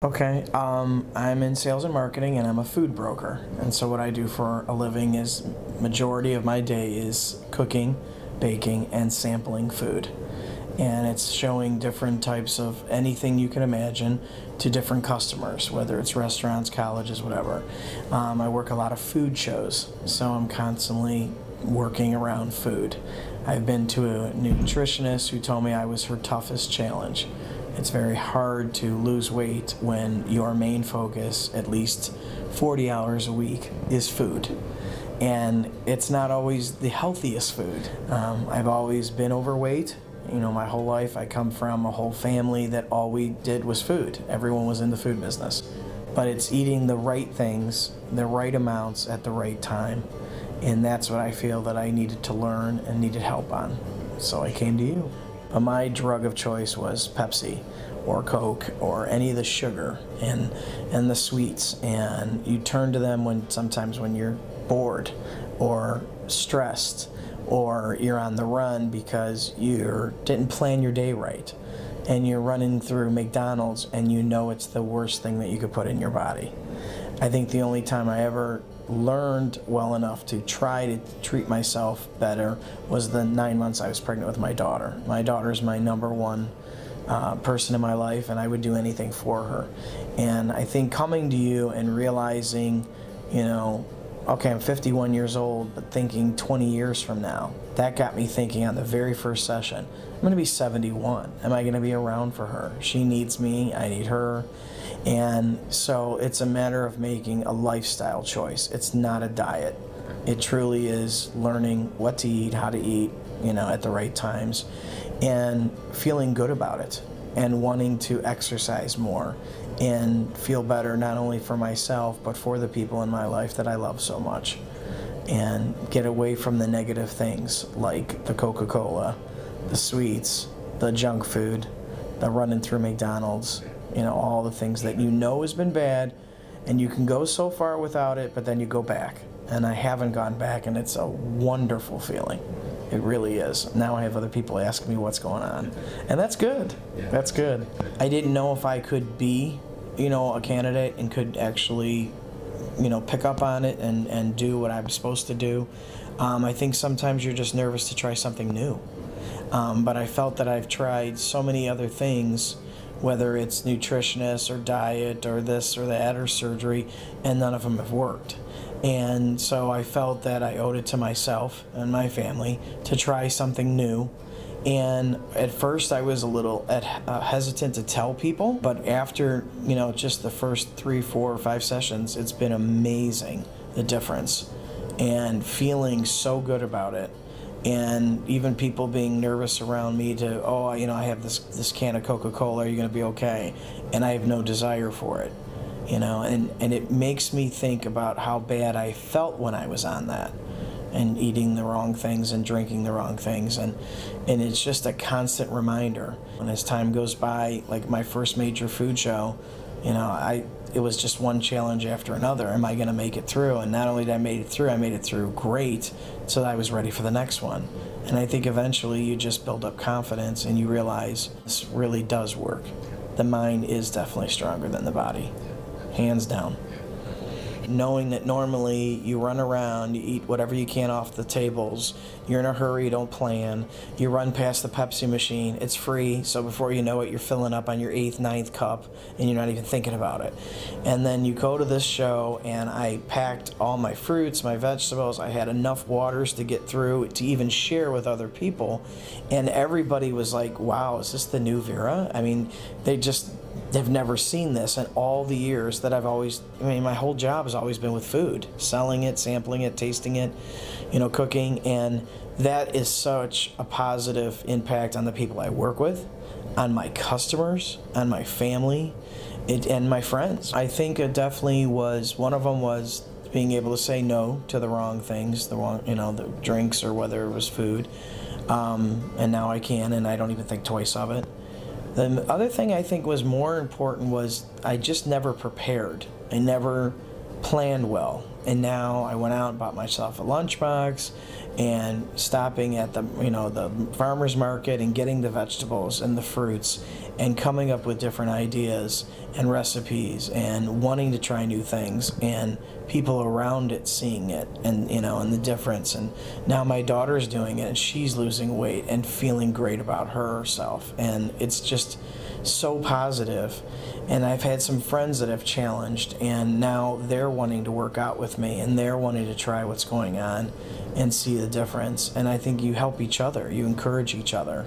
Okay, I'm in sales and marketing and I'm a food broker. And so what I do for a living is majority of my day is cooking, baking, and sampling food. And it's showing different types of anything you can imagine to different customers, whether it's restaurants, colleges, whatever. I work a lot of food shows, so I'm constantly working around food. I've been to a nutritionist who told me I was her toughest challenge. It's very hard to lose weight when your main focus, at least 40 hours a week, is food. And it's not always the healthiest food. I've always been overweight. You know, my whole life I come from a whole family that all we did was food. Everyone was in the food business. But it's eating the right things, the right amounts at the right time. And that's what I feel that I needed to learn and needed help on. So I came to you. My drug of choice was Pepsi or Coke or any of the sugar and the sweets. And you turn to them sometimes when you're bored or stressed or you're on the run because you didn't plan your day right and you're running through McDonald's and you know it's the worst thing that you could put in your body. I think the only time I ever learned well enough to try to treat myself better was the 9 months I was pregnant with my daughter. My daughter's my number one person in my life, and I would do anything for her. And I think coming to you and realizing, you know, okay, I'm 51 years old, but thinking 20 years from now, that got me thinking on the very first session, I'm going to be 71. Am I going to be around for her? She needs me, I need her. And so it's a matter of making a lifestyle choice. It's not a diet. It truly is learning what to eat, how to eat, you know, at the right times, and feeling good about it and wanting to exercise more and feel better not only for myself but for the people in my life that I love so much, and get away from the negative things like the Coca-Cola, the sweets, the junk food, the running through McDonald's, you know, all the things that you know has been bad, and you can go so far without it, but then you go back. And I haven't gone back, and it's a wonderful feeling. It really is. Now I have other people asking me what's going on, and that's good. That's good. I didn't know if I could be, you know, a candidate and could actually, you know, pick up on it and do what I'm supposed to do. I think sometimes you're just nervous to try something new. But I felt that I've tried so many other things, whether it's nutritionists or diet or this or that or surgery, and none of them have worked. And so I felt that I owed it to myself and my family to try something new. And at first I was a little hesitant to tell people, but after, you know, just the first 3, 4, or 5 sessions, it's been amazing, the difference, and feeling so good about it. And even people being nervous around me to, oh, you know, I have this can of Coca-Cola, are you going to be okay? And I have no desire for it, you know, and it makes me think about how bad I felt when I was on that and eating the wrong things and drinking the wrong things. And it's just a constant reminder. And as time goes by, like my first major food show, you know, it was just one challenge after another. Am I going to make it through? And not only did I make it through great, so that I was ready for the next one. And I think eventually you just build up confidence and you realize this really does work. The mind is definitely stronger than the body, hands down. Knowing that normally you run around, you eat whatever you can off the tables, you're in a hurry, don't plan, you run past the Pepsi machine, it's free, so before you know it, you're filling up on your 8th, 9th cup, and you're not even thinking about it. And then you go to this show, and I packed all my fruits, my vegetables, I had enough waters to get through, to even share with other people, and everybody was like, wow, is this the new Vera? I mean, they've never seen this in all the years that my whole job has always been with food, selling it, sampling it, tasting it, you know, cooking, and that is such a positive impact on the people I work with, on my customers, on my family, and my friends. I think it definitely was, one of them was being able to say no to the wrong things, the drinks or whether it was food, and now I can, and I don't even think twice of it. The other thing I think was more important was I just never prepared. I never planned well. And now I went out and bought myself a lunchbox, and stopping at the farmer's market and getting the vegetables and the fruits and coming up with different ideas and recipes and wanting to try new things, and people around it seeing it, and and the difference. And now my daughter's doing it and she's losing weight and feeling great about herself, and it's just so positive. And I've had some friends that have challenged, and now they're wanting to work out with me, and they're wanting to try what's going on and see the difference. And I think you help each other, you encourage each other,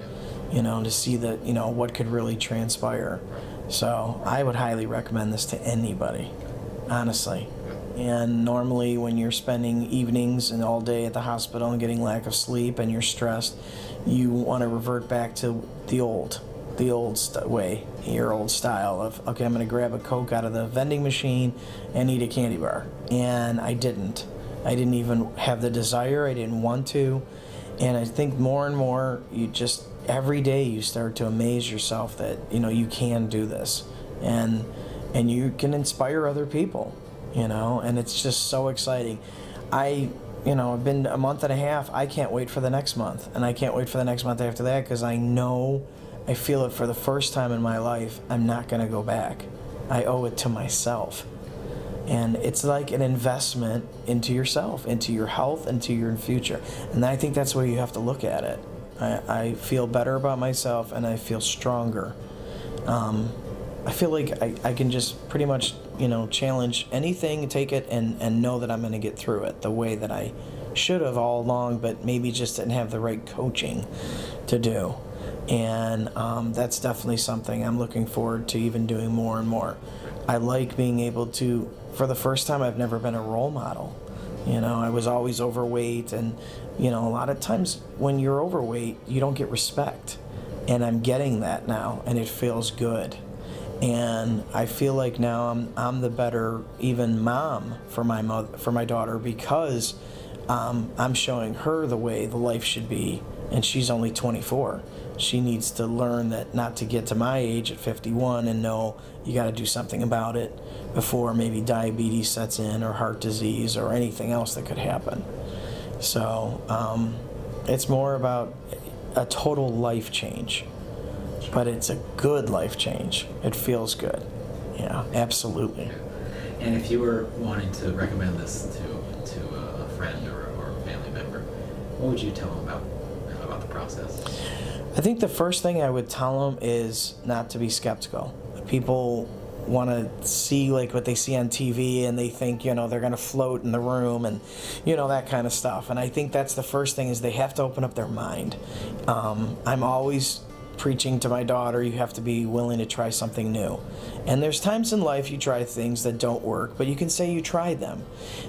to see that, what could really transpire. So I would highly recommend this to anybody, honestly. And normally when you're spending evenings and all day at the hospital and getting lack of sleep and you're stressed, you want to revert back to the old way, your old style of, okay, I'm going to grab a Coke out of the vending machine and eat a candy bar. And I didn't even have the desire. I didn't want to. And I think more and more, every day you start to amaze yourself that, you can do this, and you can inspire other people, and it's just so exciting. I've been a month and a half. I can't wait for the next month, and I can't wait for the next month after that, because I feel it for the first time in my life. I'm not going to go back. I owe it to myself. And it's like an investment into yourself, into your health, into your future. And I think that's the way you have to look at it. I feel better about myself, and I feel stronger. I feel like I can just pretty much, challenge anything, take it, and know that I'm going to get through it the way that I should have all along, but maybe just didn't have the right coaching to do. And that's definitely something I'm looking forward to even doing more and more. I like being able to, for the first time, I've never been a role model. I was always overweight, and, a lot of times when you're overweight, you don't get respect. And I'm getting that now, and it feels good. And I feel like now I'm the better even mom for my daughter, because I'm showing her the way the life should be, and she's only 24. She needs to learn that not to get to my age at 51 and know you got to do something about it before maybe diabetes sets in, or heart disease, or anything else that could happen. So it's more about a total life change, but it's a good life change. It feels good. Yeah, absolutely. And if you were wanting to recommend this to a friend or a family member, what would you tell them about the process? I think the first thing I would tell them is not to be skeptical. People want to see like what they see on TV, and they think, they're going to float in the room, and, that kind of stuff. And I think that's the first thing, is they have to open up their mind. I'm always preaching to my daughter, you have to be willing to try something new. And there's times in life you try things that don't work, but you can say you tried them.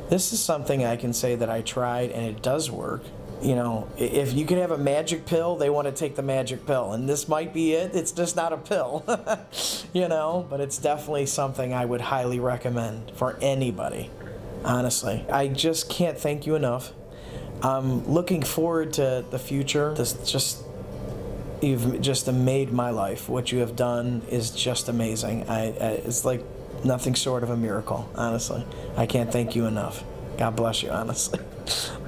This is something I can say that I tried, and it does work. If you could have a magic pill, they want to take the magic pill, and this might be it. It's just not a pill, but it's definitely something I would highly recommend for anybody, honestly. I just can't thank you enough. I'm looking forward to the future. You've just made my life. What you have done is just amazing. It's like nothing short of a miracle, honestly. I can't thank you enough. God bless you, honestly.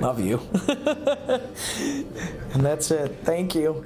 Love you. And that's it. Thank you.